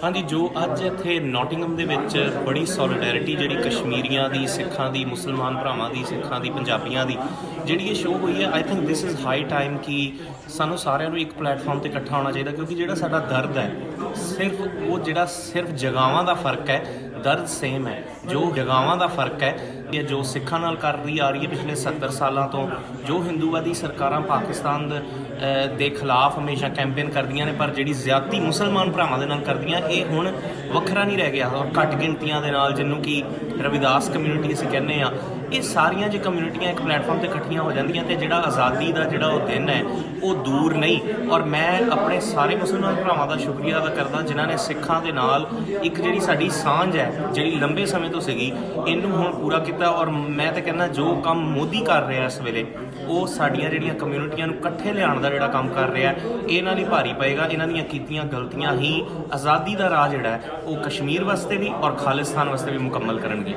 हाँ जी, जो अज इत्थे नॉटिंगम दे विच बड़ी सॉलिडैरिटी जिहड़ी कश्मीरियां दी, सिखां दी, मुसलमान भरावां दी, सिखां दी, पंजाबियां दी जिहड़ी ये शो हुई है, I think this is high time कि सानू सारिਆਂ ਨੂੰ ਇੱਕ ਪਲੇਟਫਾਰਮ ਤੇ ਇਕੱਠਾ ਹੋਣਾ ਚਾਹੀਦਾ, क्योंकि ਜਿਹੜਾ ਸਾਡਾ दर्द है सिर्फ जगहों का फर्क है, दर्द सेम है। जो जगहों का फर्क है जो सिखां नाल कर रही आ रही है पिछले 70 सालों तो, जो हिंदूवादी सरकारां पाकिस्तान दे खिलाफ हमेशा कैंपेन करदियां ने, पर जिहड़ी ज़्यादती मुसलमान भरावां दे नाल करदियां ये हुण वखरा नहीं रह गया। और घट गिनतियां दे नाल जिन्हों कि रविदास कम्यूनिटी असीं कहने आ, ये सारियां जो कम्यूनिटियां एक प्लेटफॉर्म ते इकट्ठियां हो जांदियां ते जिहड़ा आज़ादी दा जिहड़ा वो दिन है वो दूर नहीं। और मैं अपने सारे मुसलमान भरावां दा शुक्रिया अदा करदा जिन्हां ने सिखां दे नाल एक जिहड़ी साडी सांझ है जिहड़ी लंबे समय तो सीगी इनू हुण पूरा किया। और मैं तो कहना जो काम मोदी कर रहा इस वेले वो साडियां जिहड़ियां कम्यूनिटियां नूं इकट्ठे लिआउण दा जिहड़ा काम कर रहा है इन्हां लई भारी पएगा। इन्हां दीयां कीतीआं गलतियां ही आज़ादी दा राह जिहड़ा है वो कश्मीर वास्ते भी और खालिस्तान वास्ते भी मुकम्मल करनगे।